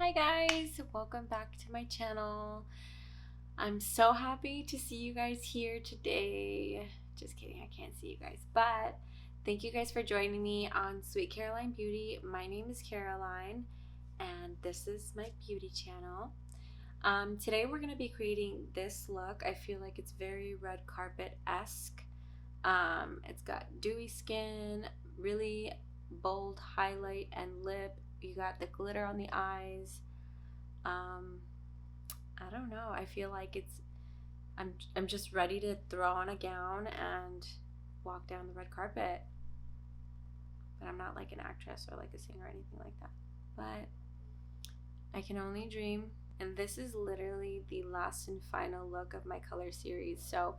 Hi guys, welcome back to my channel. I'm so happy to see you guys here today. Just kidding, I can't see you guys, but thank you guys for joining me on Sweet Caroline Beauty. My name is Caroline and this is my beauty channel. Today we're going to be creating this look. I feel like it's very red carpet-esque. It's got dewy skin, really bold highlight and lip. You got the glitter on the eyes. I don't know. I feel like I'm just ready to throw on a gown and walk down the red carpet. But I'm not like an actress or like a singer or anything like that. But I can only dream. And this is literally the last and final look of my color series. So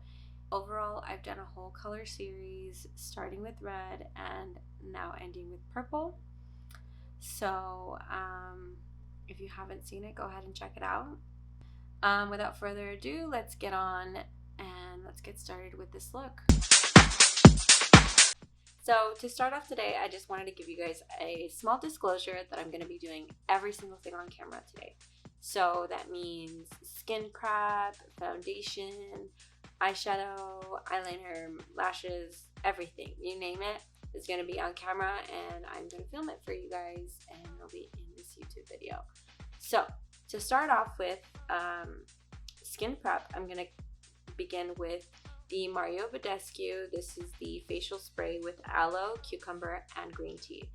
overall, I've done a whole color series starting with red and now ending with purple. So if you haven't seen it, go ahead and check it out. Without further ado, let's get on and let's get started with this look. So to start off today, I just wanted to give you guys a small disclosure that I'm going to be doing every single thing on camera today. So that means skin prep, foundation, eyeshadow, eyeliner, lashes, everything, you name it, is going to be on camera, and I'm going to film it for you guys, and it'll be in this YouTube video. So to start off with skin prep, I'm going to begin with the Badescu. This is the facial spray with aloe, cucumber, and green tea.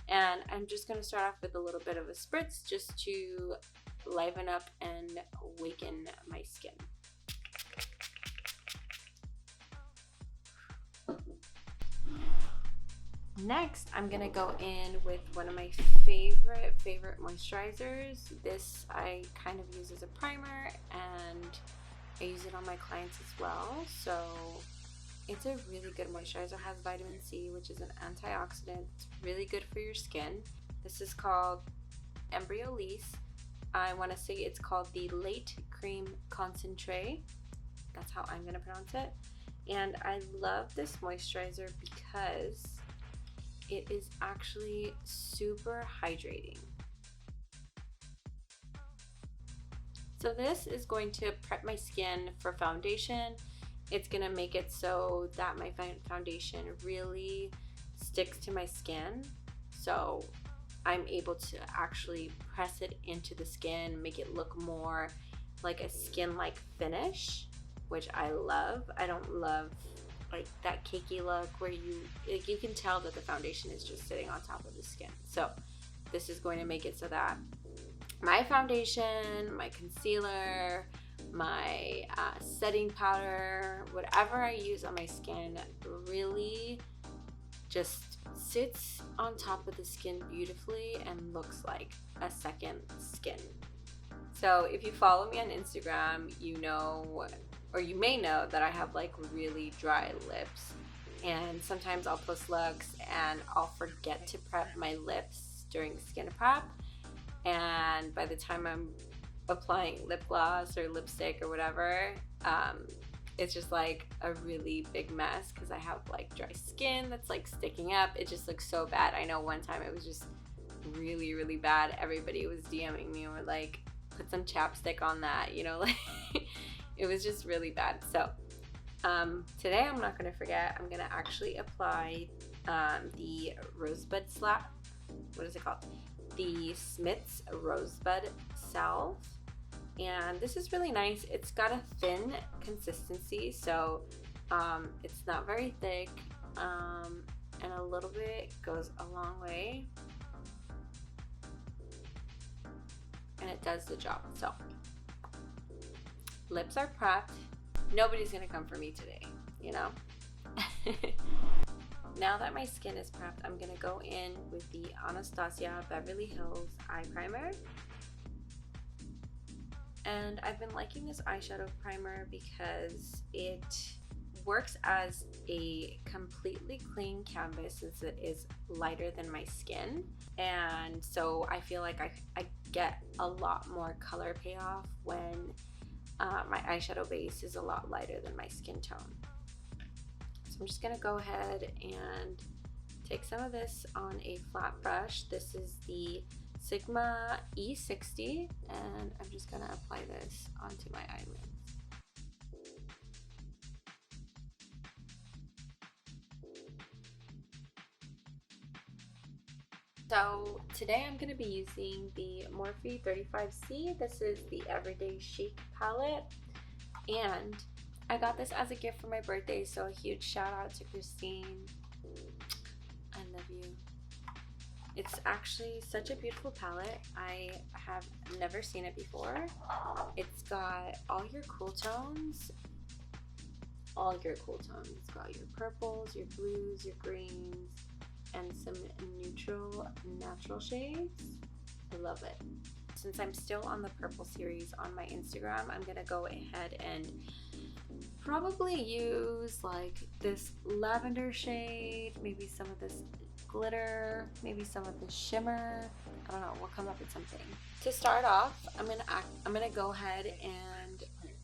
And I'm just going to start off with a little bit of a spritz just to liven up and awaken my skin. Next, I'm gonna go in with one of my favorite moisturizers. This I kind of use as a primer, and I use it on my clients as well. So it's a really good moisturizer. It has vitamin C, which is an antioxidant. It's really good for your skin. This is called Embryolisse. I want to say it's called the Lait-Creme Concentre. That's how I'm gonna pronounce it. And I love this moisturizer because it is actually super hydrating. So this is going to prep my skin for foundation. It's gonna make it so that my foundation really sticks to my skin. So I'm able to actually press it into the skin, make it look more like a skin-like finish, which I love. I don't love like that cakey look where you can tell that the foundation is just sitting on top of the skin. So this is going to make it so that my foundation, my concealer, my setting powder, whatever I use on my skin really just sits on top of the skin beautifully and looks like a second skin. So if you follow me on Instagram, you know, or you may know that I have like really dry lips, and sometimes I'll post looks and I'll forget to prep my lips during skin prep, and by the time I'm applying lip gloss or lipstick or whatever, it's just like a really big mess because I have like dry skin that's like sticking up. It just looks so bad. I know one time it was just really bad. Everybody was DMing me and were like, put some chapstick on that, you know, like it was just really bad. So today I'm not going to forget. I'm going to actually apply the Rosebud Slap. What is it called? The Smith's Rosebud Salve. And this is really nice. It's got a thin consistency, so it's not very thick, and a little bit goes a long way. And it does the job. So lips are prepped. Nobody's gonna come for me today, you know. Now that my skin is prepped, I'm gonna go in with the Anastasia Beverly Hills eye primer. And I've been liking this eyeshadow primer because it works as a completely clean canvas since it is lighter than my skin, and so I feel like I get a lot more color payoff when my eyeshadow base is a lot lighter than my skin tone. So I'm just gonna go ahead and take some of this on a flat brush. This is the Sigma E60, and I'm just gonna apply this onto my eyelids. So today I'm going to be using the Morphe 35C. This is the Everyday Chic palette, and I got this as a gift for my birthday, so a huge shout out to Christine. I love you. It's actually such a beautiful palette. I have never seen it before. It's got all your cool tones. It's got your purples, your blues, your greens, and some neutral natural shades. I love it. Since I'm still on the purple series on my Instagram, I'm gonna go ahead and probably use like this lavender shade, maybe some of this glitter, maybe some of this shimmer. I don't know, we'll come up with something. To start off, I'm gonna go ahead and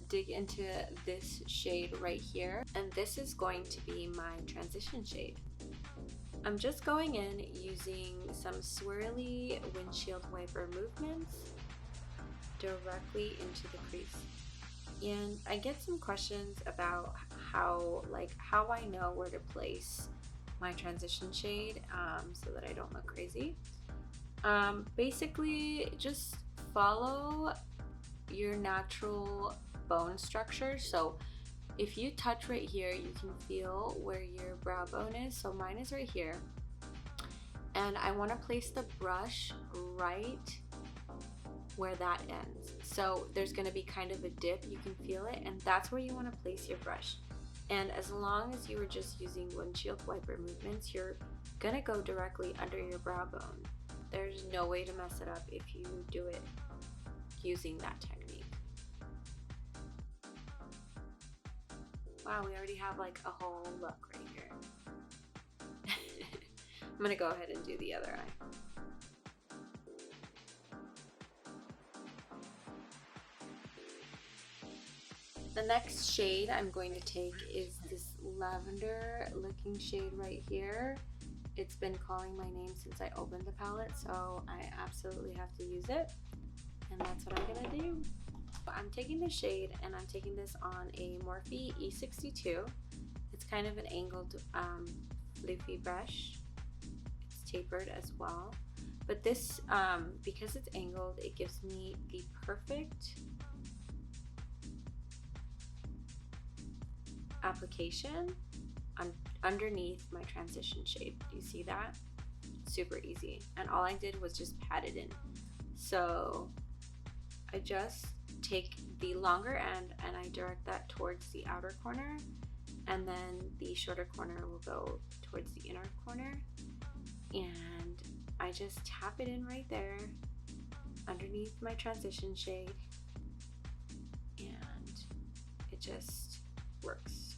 dig into this shade right here, and this is going to be my transition shade. I'm just going in using some swirly windshield wiper movements directly into the crease. And I get some questions about how I know where to place my transition shade so that I don't look crazy. Basically, just follow your natural bone structure. So if you touch right here, you can feel where your brow bone is. So mine is right here. And I want to place the brush right where that ends. So there's going to be kind of a dip, you can feel it, and that's where you want to place your brush. And as long as you were just using windshield wiper movements, you're going to go directly under your brow bone. There's no way to mess it up if you do it using that technique. Wow, we already have like a whole look right here. I'm gonna go ahead and do the other eye. The next shade I'm going to take is this lavender looking shade right here. It's been calling my name since I opened the palette, so I absolutely have to use it. And that's what I'm gonna do. I'm taking this shade and I'm taking this on a Morphe E62. It's kind of an angled floofy brush. It's tapered as well. But this, because it's angled, it gives me the perfect application underneath my transition shade. Do you see that? Super easy. And all I did was just pat it in. So I just take the longer end and I direct that towards the outer corner, and then the shorter corner will go towards the inner corner, and I just tap it in right there underneath my transition shade, and it just works.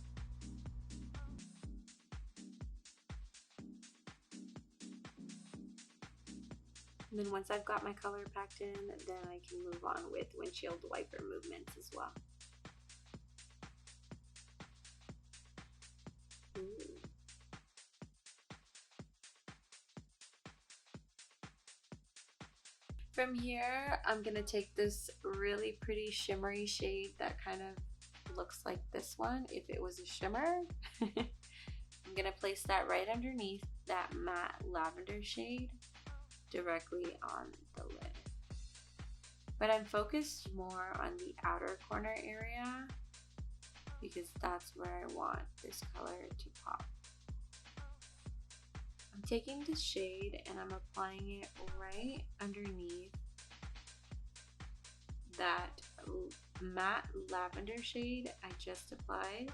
And then once I've got my color packed in, then I can move on with windshield wiper movements as well. Ooh. From here, I'm gonna take this really pretty shimmery shade that kind of looks like this one if it was a shimmer. I'm gonna place that right underneath that matte lavender shade, directly on the lid. But I'm focused more on the outer corner area because that's where I want this color to pop. I'm taking this shade and I'm applying it right underneath that matte lavender shade I just applied,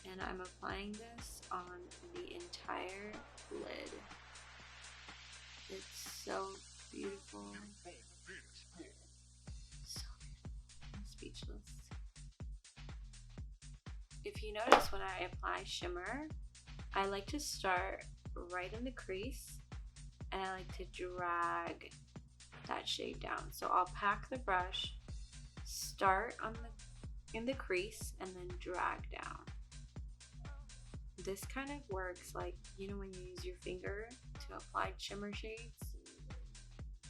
and I'm applying this on the entire lid. It's so beautiful. So beautiful. I'm speechless. If you notice, when I apply shimmer, I like to start right in the crease and I like to drag that shade down. So I'll pack the brush, start in the crease, and then drag down. This kind of works like, you know, when you use your finger to apply shimmer shades.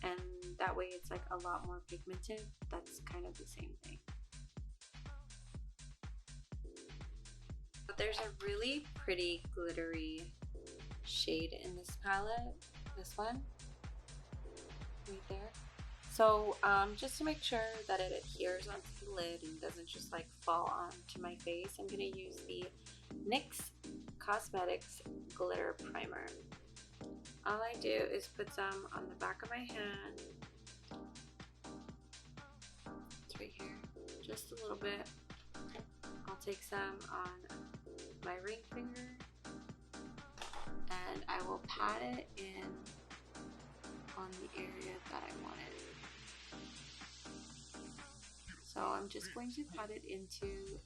and that way it's like a lot more pigmented. That's kind of the same thing. But there's a really pretty glittery shade in this palette, this one right there. So just to make sure that it adheres onto the lid and doesn't just like fall onto my face, I'm going to use the NYX Cosmetics Glitter Primer. All I do is put some on the back of my hand. It's right here, just a little bit. I'll take some on my ring finger and I will pat it in on the area that I want it. So I'm just going to pat it into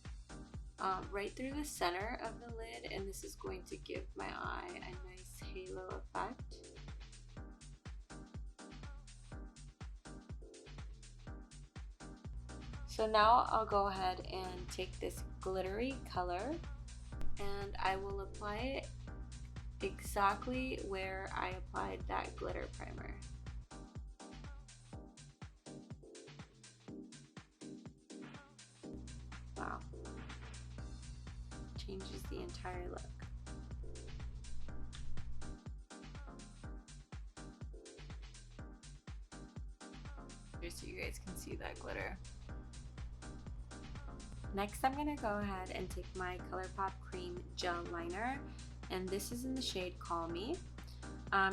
right through the center of the lid, and this is going to give my eye a nice halo effect. So now I'll go ahead and take this glittery color and I will apply it exactly where I applied that glitter primer. Wow. Changes the entire look. Just so you guys can see that glitter. Next, I'm going to go ahead and take my Colorpop Cream Gel Liner, and this is in the shade Call Me.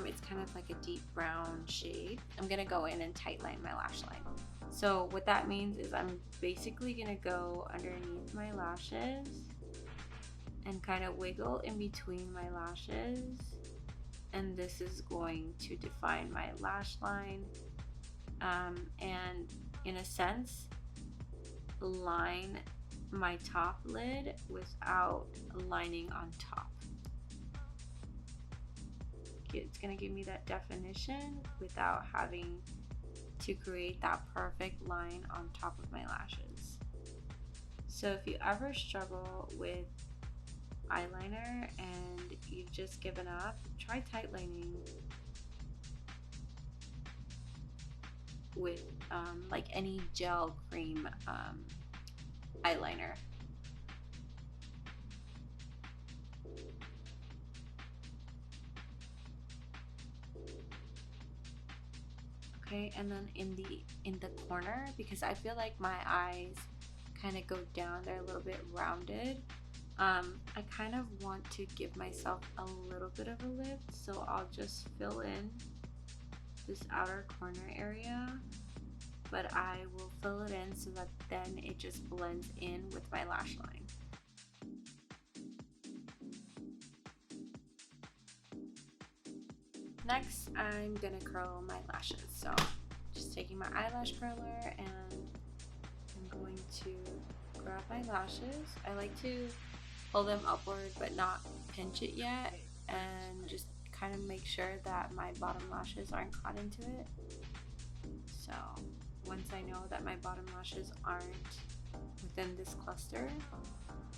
It's kind of like a deep brown shade. I'm going to go in and tightline my lash line. So what that means is I'm basically going to go underneath my lashes and kind of wiggle in between my lashes, and this is going to define my lash line and in a sense line my top lid without lining on top. It's going to give me that definition without having to create that perfect line on top of my lashes. So if you ever struggle with eyeliner and you've just given up, try tightlining with like any gel cream eyeliner. Okay, and then in the corner, because I feel like my eyes kind of go down, they're a little bit rounded. I kind of want to give myself a little bit of a lift, so I'll just fill in this outer corner area, but I will fill it in so that then it just blends in with my lash line. Next, I'm gonna curl my lashes. So just taking my eyelash curler and I'm going to grab my lashes. I like to pull them upward but not pinch it yet, and just kind of make sure that my bottom lashes aren't caught into it. So once I know that my bottom lashes aren't within this cluster,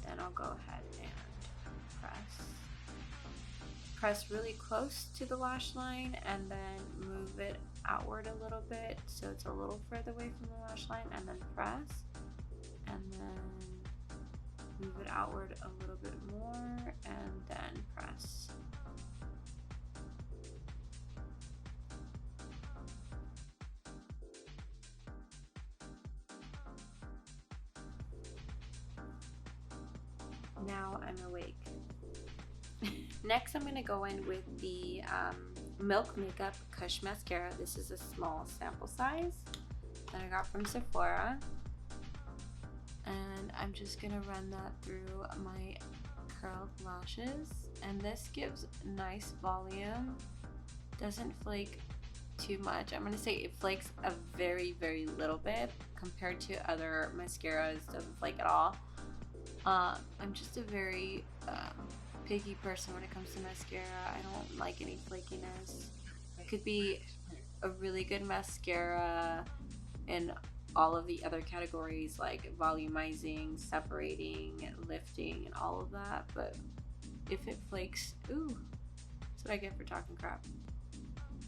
then I'll go ahead and press really close to the lash line and then move it outward a little bit so it's a little further away from the lash line, and then press and then move it outward a little bit more and then press. Now I'm awake. Next, I'm going to go in with the Milk Makeup Kush Mascara. This is a small sample size that I got from Sephora. And I'm just going to run that through my curled lashes. And this gives nice volume. Doesn't flake too much. I'm going to say it flakes a very, very little bit compared to other mascaras. Doesn't flake at all. I'm just a very picky person when it comes to mascara. I don't like any flakiness. It could be a really good mascara in all of the other categories like volumizing, separating, lifting, and all of that, but if it flakes, ooh, that's what I get for talking crap.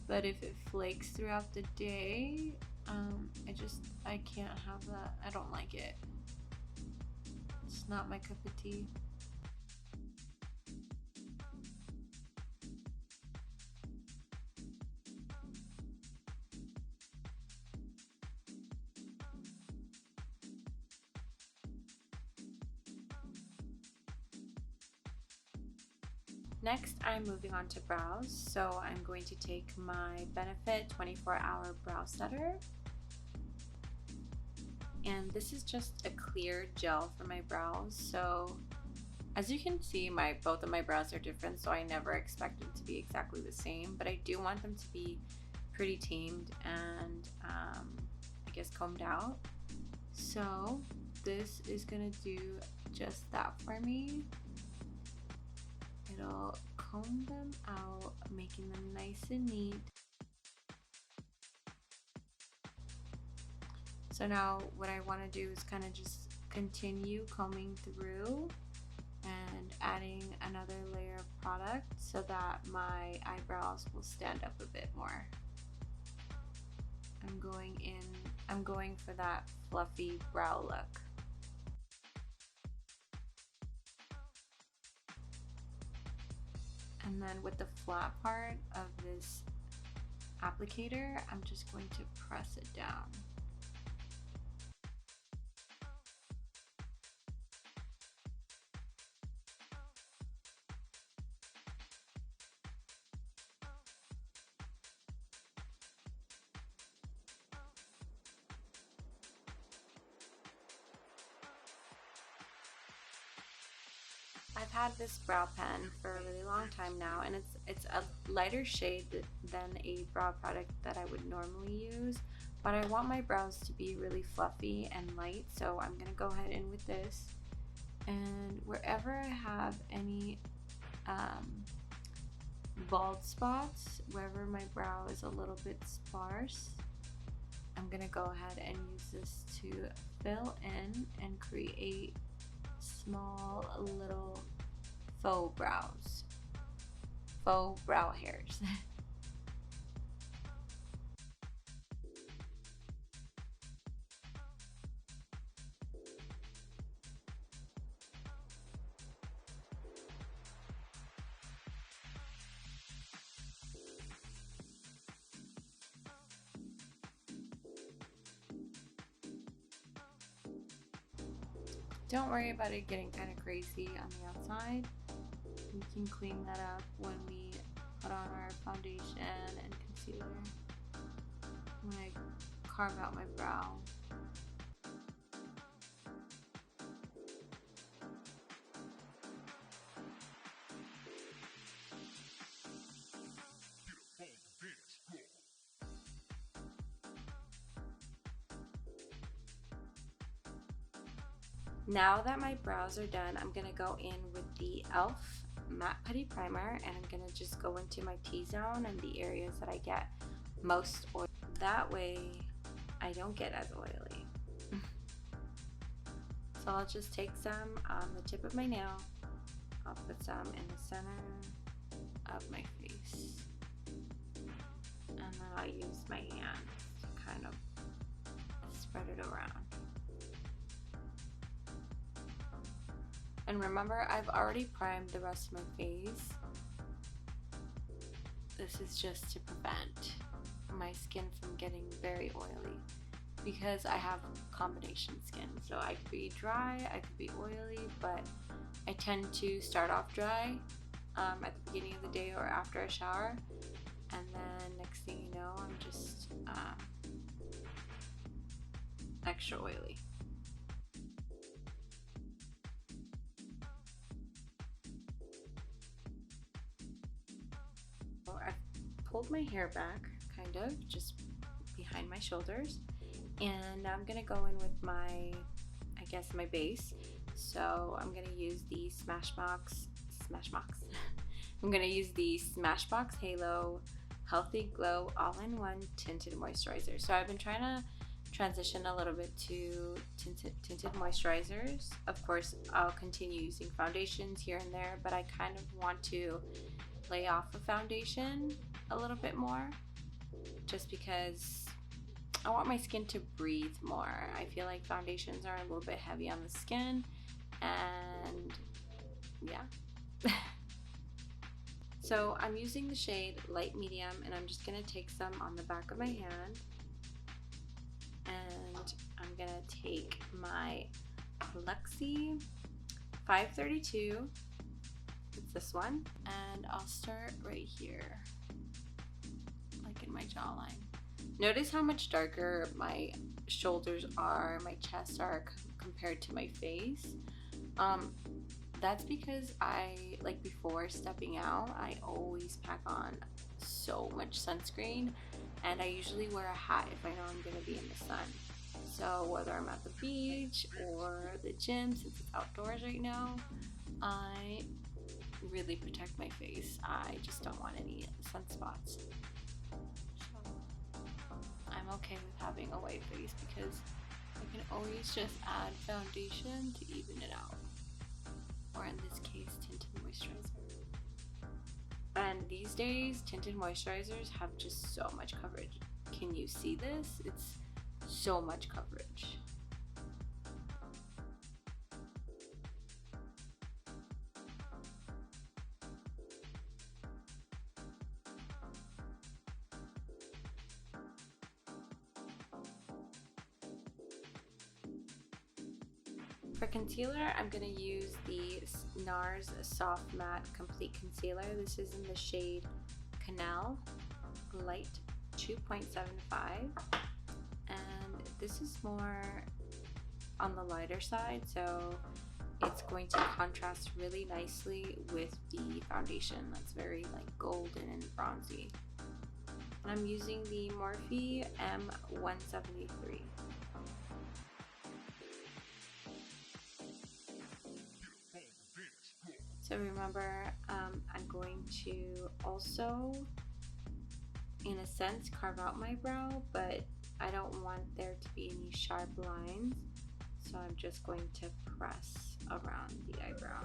but if it flakes throughout the day, I can't have that. I don't like it. It's not my cup of tea. Next, I'm moving on to brows, so I'm going to take my Benefit 24-Hour Brow Setter, and this is just a clear gel for my brows. So as you can see, both of my brows are different, so I never expect them to be exactly the same, but I do want them to be pretty tamed and I guess combed out. So this is gonna do just that for me. It'll comb them out, making them nice and neat. So now what I want to do is kind of just continue combing through and adding another layer of product so that my eyebrows will stand up a bit more. I'm going for that fluffy brow look. And then with the flat part of this applicator, I'm just going to press it down. I've had this brow pen for a really long time now, and it's a lighter shade than a brow product that I would normally use, but I want my brows to be really fluffy and light, so I'm gonna go ahead in with this, and wherever I have any bald spots, wherever my brow is a little bit sparse, I'm gonna go ahead and use this to fill in and create small little faux brow hairs. Don't worry about it getting kind of crazy on the outside. We can clean that up when we put on our foundation and concealer. When I carve out my brow. Now that my brows are done, I'm gonna go in with the e.l.f. Matte Putty Primer, and I'm gonna just go into my T-zone and the areas that I get most oil. That way I don't get as oily. So I'll just take some on the tip of my nail. I'll put some in the center of my face, and then I'll use my hand to kind of spread it around. And remember, I've already primed the rest of my face. This is just to prevent my skin from getting very oily, because I have combination skin. So I could be dry, I could be oily, but I tend to start off dry at the beginning of the day or after a shower. And then next thing you know, I'm just extra oily. Pulled my hair back, kind of, just behind my shoulders, and now I'm gonna go in with my, I guess, my base. So I'm gonna use the Smashbox. I'm gonna use the Smashbox Halo Healthy Glow All-in-One Tinted Moisturizer. So I've been trying to transition a little bit to tinted moisturizers. Of course, I'll continue using foundations here and there, but I kind of want to lay off a foundation a little bit more. just because I want my skin to breathe more. I feel like foundations are a little bit heavy on the skin, and yeah. So I'm using the shade Light Medium, and I'm just gonna take some on the back of my hand, and I'm gonna take my Luxie 532, it's this one, and I'll start right here, like in my jawline. Notice how much darker my shoulders are, my chest are compared to my face. That's because like before stepping out, I always pack on so much sunscreen, and I usually wear a hat if I know I'm gonna be in the sun. So whether I'm at the beach or the gym, since it's outdoors right now, I really protect my face. I just don't want any sunspots. So I'm okay with having a white face because I can always just add foundation to even it out. Or in this case, tinted moisturizer. And these days, tinted moisturizers have just so much coverage. Can you see this? It's so much coverage. For concealer, I'm going to use the Nars Soft Matte Complete Concealer. This is in the shade Canelle Light 2.75, and this is more on the lighter side, so it's going to contrast really nicely with the foundation that's very like golden and bronzy. And I'm using the Morphe M173. So remember, I'm going to also, in a sense, carve out my brow, but I don't want there to be any sharp lines, so I'm just going to press around the eyebrow.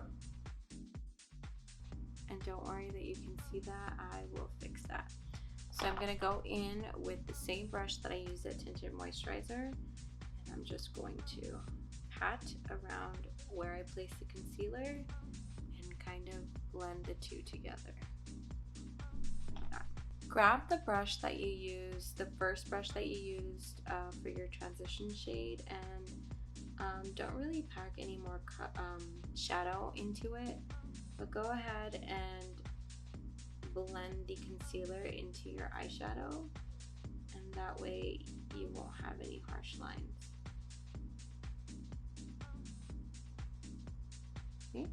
And don't worry that you can see that, I will fix that. So I'm going to go in with the same brush that I used at Tinted Moisturizer, and I'm just going to pat around where I place the concealer and kind of blend the two together. Grab the brush that you used, the first brush that you used for your transition shade, and don't really pack any more shadow into it, but go ahead and blend the concealer into your eyeshadow, and that way you won't have any harsh lines. Okay.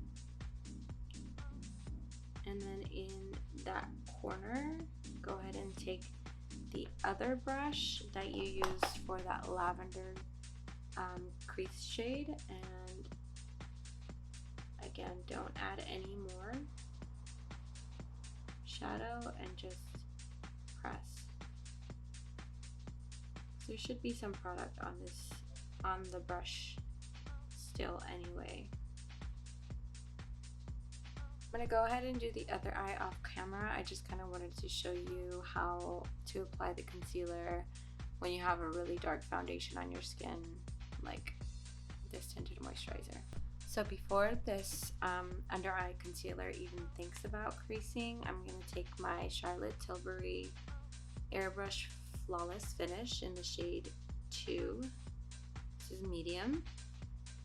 And then in that corner, go ahead and take the other brush that you used for that lavender crease shade, and again, don't add any more shadow and just press. There should be some product on the brush still anyway. I'm going to go ahead and do the other eye off camera. I just kind of wanted to show you how to apply the concealer when you have a really dark foundation on your skin, like this tinted moisturizer. So before this under eye concealer even thinks about creasing, I'm going to take my Charlotte Tilbury Airbrush Flawless Finish in the shade 2. This is medium.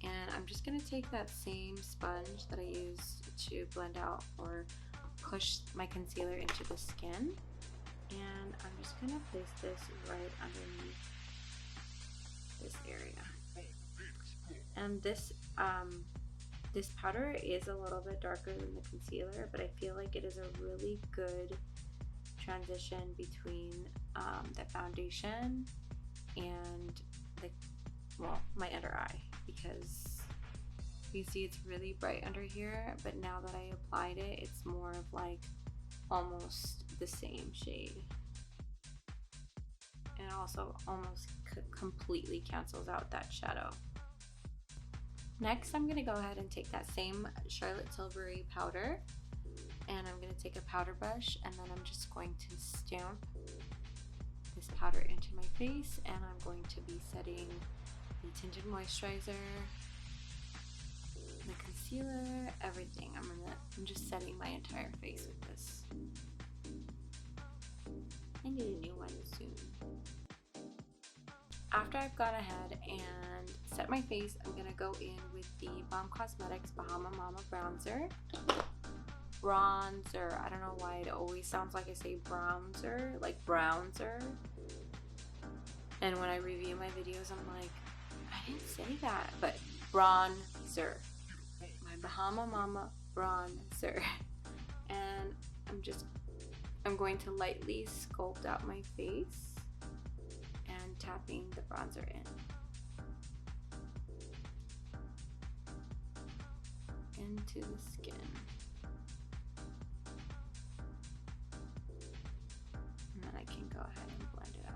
And I'm just going to take that same sponge that I used to blend out or push my concealer into the skin, and I'm just going to place this right underneath this area. And this powder is a little bit darker than the concealer, but I feel like it is a really good transition between the foundation and my under eye, because you see it's really bright under here, but now that I applied it, it's more of like almost the same shade, and it also almost completely cancels out that shadow. Next, I'm going to go ahead and take that same Charlotte Tilbury powder, and I'm going to take a powder brush, and then I'm just going to stamp the this powder into my face, and I'm going to be setting the tinted moisturizer, the concealer, everything. I'm just setting my entire face with this. I need a new one soon. After I've gone ahead and set my face, I'm gonna go in with the Balm Cosmetics Bahama Mama bronzer. I don't know why it always sounds like I say bronzer, like brownzer. And when I review my videos, I'm like, I didn't say that, but bronzer. My Bahama Mama bronzer. And I'm going to lightly sculpt out my face and tapping the bronzer in. Into the skin. And then I can go ahead and blend it out.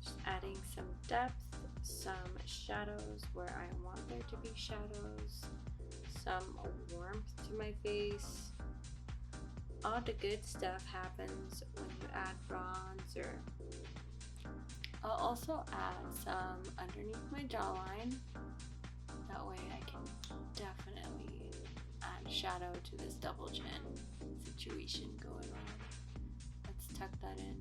Just adding some depth, some shadows where I want there to be shadows, some warmth to my face. All the good stuff happens when you add bronzer. I'll also add some underneath my jawline. That way I can definitely add shadow to this double chin situation going on. Let's tuck that in.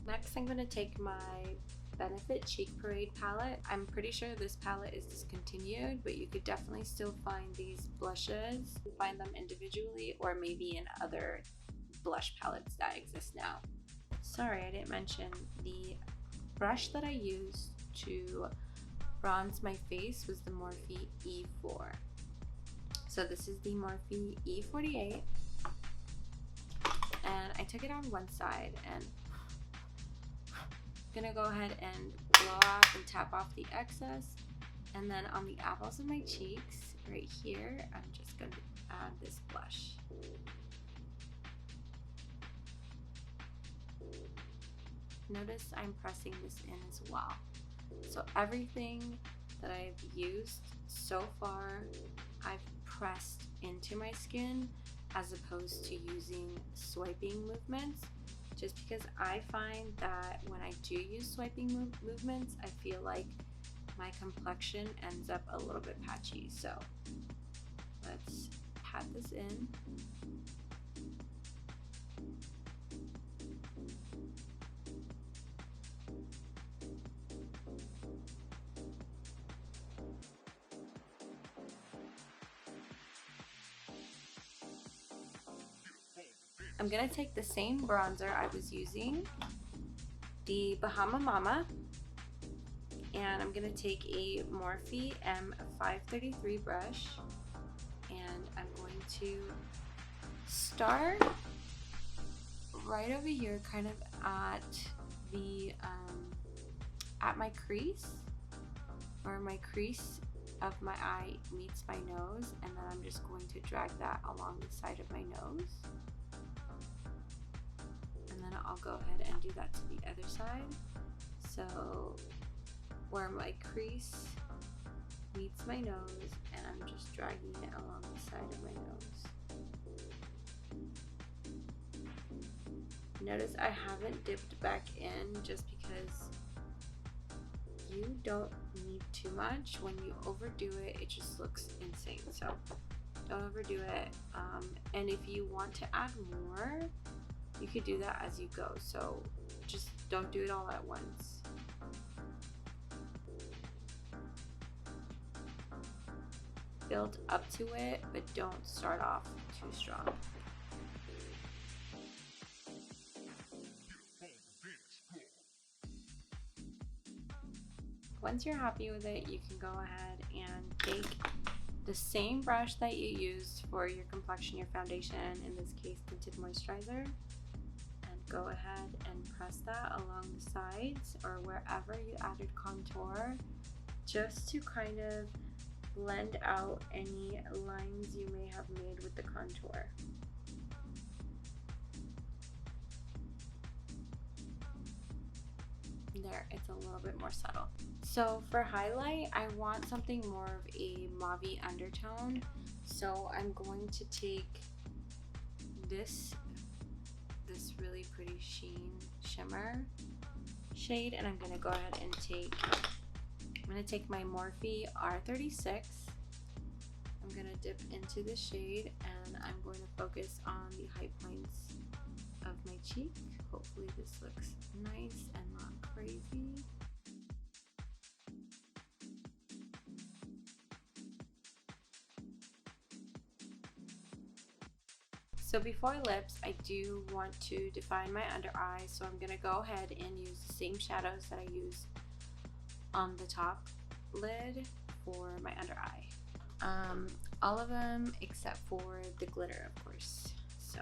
Next, I'm going to take my Benefit Chic Parade palette. I'm pretty sure this palette is discontinued, but you could definitely still find these blushes. You find them individually or maybe in other blush palettes that exist now. Sorry, I didn't mention the brush that I used to bronze my face was the Morphe E4. So this is the Morphe E48, and I took it on one side and gonna go ahead and blow off and tap off the excess, and then on the apples of my cheeks right here I'm just going to add this blush. Notice I'm pressing this in as well. So everything that I've used so far I've pressed into my skin as opposed to using swiping movements, just because I find that when I do use swiping movements, I feel like my complexion ends up a little bit patchy. So let's pat this in. I'm gonna take the same bronzer I was using, the Bahama Mama, and I'm gonna take a Morphe M533 brush, and I'm going to start right over here, kind of at the at my crease, or my crease of my eye meets my nose, and then I'm just going to drag that along the side of my nose. And then I'll go ahead and do that to the other side. So where my crease meets my nose, and I'm just dragging it along the side of my nose. Notice I haven't dipped back in just because you don't need too much. When you overdo it, it just looks insane. So don't overdo it. And if you want to add more, you could do that as you go, so just don't do it all at once. Build up to it, but don't start off too strong. Once you're happy with it, you can go ahead and take the same brush that you used for your complexion, your foundation, in this case tinted moisturizer, go ahead and press that along the sides or wherever you added contour, just to kind of blend out any lines you may have made with the contour. there, it's a little bit more subtle. So for highlight, I want something more of a mauve-y undertone. So I'm going to take this really pretty shimmer shade, and I'm gonna go ahead and take my Morphe R36. I'm gonna dip into the shade, and I'm going to focus on the high points of my cheek. Hopefully this looks nice and not crazy. So before lips, I do want to define my under eye, so I'm going to go ahead and use the same shadows that I used on the top lid for my under eye. All of them except for the glitter, of course. So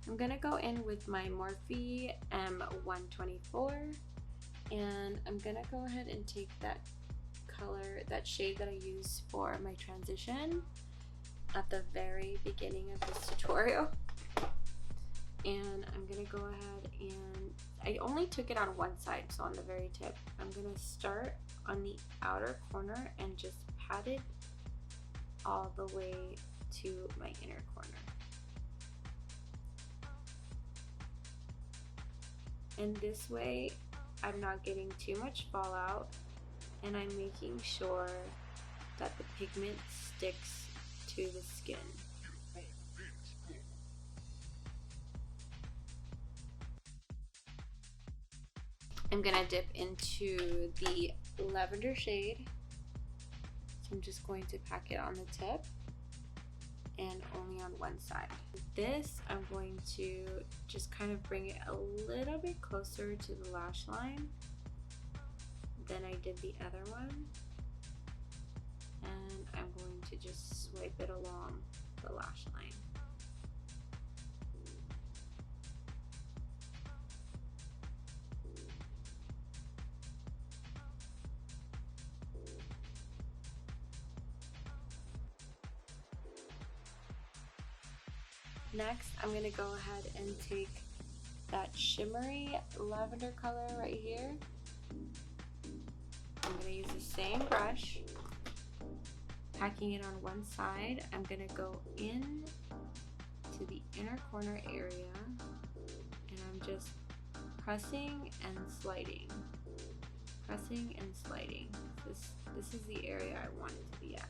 I'm going to go in with my Morphe M124, and I'm going to go ahead and take that color, that shade that I use for my transition at the very beginning of this tutorial, and I'm gonna go ahead and I only took it on one side, so on the very tip. I'm gonna start on the outer corner and just pat it all the way to my inner corner. And this way I'm not getting too much fallout, and I'm making sure that the pigment sticks to the skin. I'm gonna dip into the lavender shade, so I'm just going to pack it on the tip and only on one side. This, I'm going to just kind of bring it a little bit closer to the lash line than I did the other one, and I'm going to just swipe it along the lash line. Next, I'm going to go ahead and take that shimmery lavender color right here. I'm going to use the same brush, packing it on one side. I'm going to go in to the inner corner area, and I'm just pressing and sliding. Pressing and sliding. This is the area I want it to be at.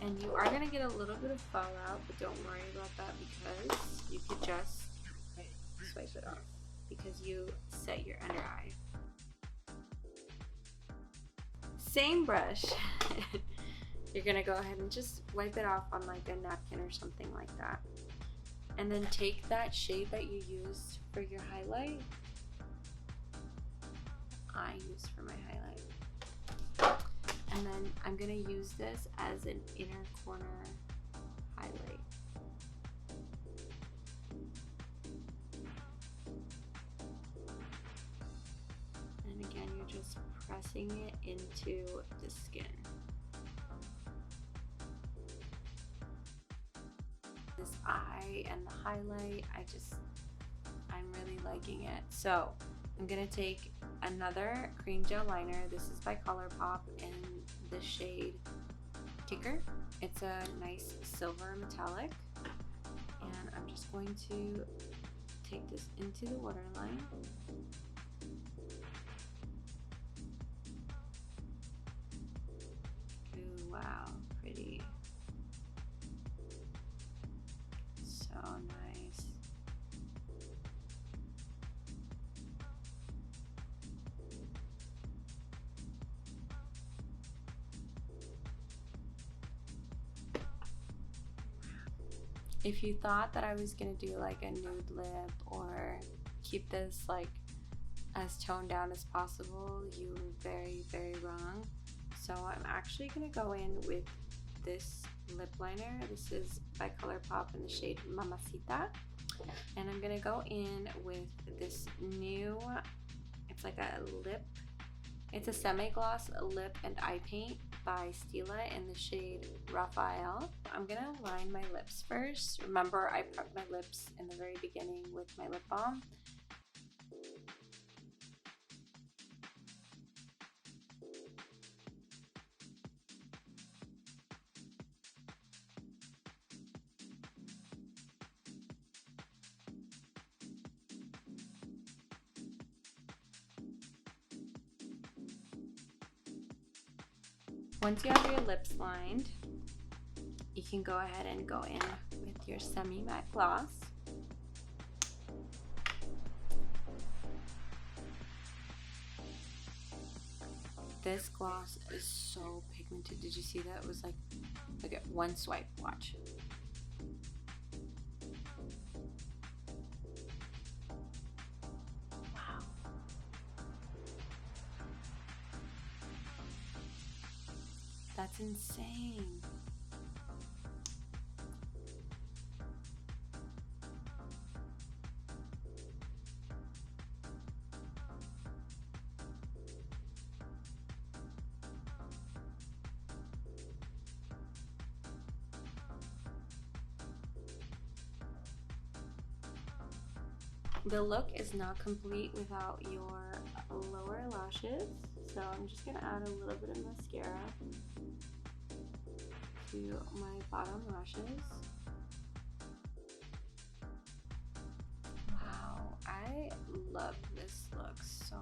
And you are going to get a little bit of fallout, but don't worry about that because you could just swipe it off because you set your under eye. Same brush. You're going to go ahead and just wipe it off on like a napkin or something like that. And then take that shade that you used for your highlight. I used for my highlight. And then I'm going to use this as an inner corner highlight. And again, you're just pressing it into the skin. This eye and the highlight, I'm really liking it. So I'm going to take another cream gel liner. This is by Colorpop in the shade Kicker. It's a nice silver metallic, and I'm just going to take this into the waterline. Ooh, wow, pretty. So nice. If you thought that I was gonna do like a nude lip or keep this like as toned down as possible, you were very, very wrong. So I'm actually gonna go in with this lip liner. This is by Colorpop in the shade Mamacita. And I'm gonna go in with this new, it's like a lip, it's a semi-gloss lip and eye paint by Stila in the shade Rafael. I'm gonna line my lips first. Remember, I prepped my lips in the very beginning with my lip balm. Once you have your lips lined, you can go ahead and go in with your semi-matte gloss. This gloss is so pigmented. Did you see that? It was like, look at one swipe, watch. Wow. That's insane. The look is not complete without your lower lashes, so I'm just going to add a little bit of mascara to my bottom lashes. Wow, I love this look so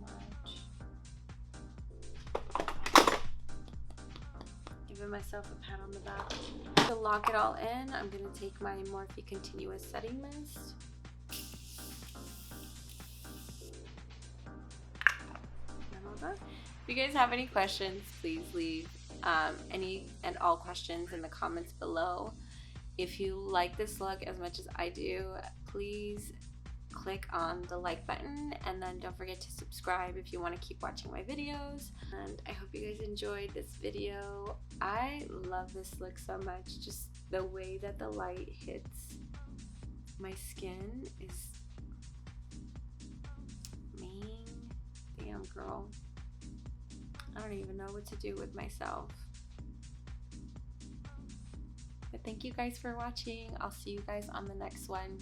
much. Giving myself a pat on the back. To lock it all in, I'm going to take my Morphe Continuous Setting Mist. If you guys have any questions, please leave any and all questions in the comments below. If you like this look as much as I do, please click on the like button, and then don't forget to subscribe if you want to keep watching my videos. And I hope you guys enjoyed this video. I love this look so much. Just the way that the light hits my skin is damn, girl. I don't even know what to do with myself. But thank you guys for watching. I'll see you guys on the next one.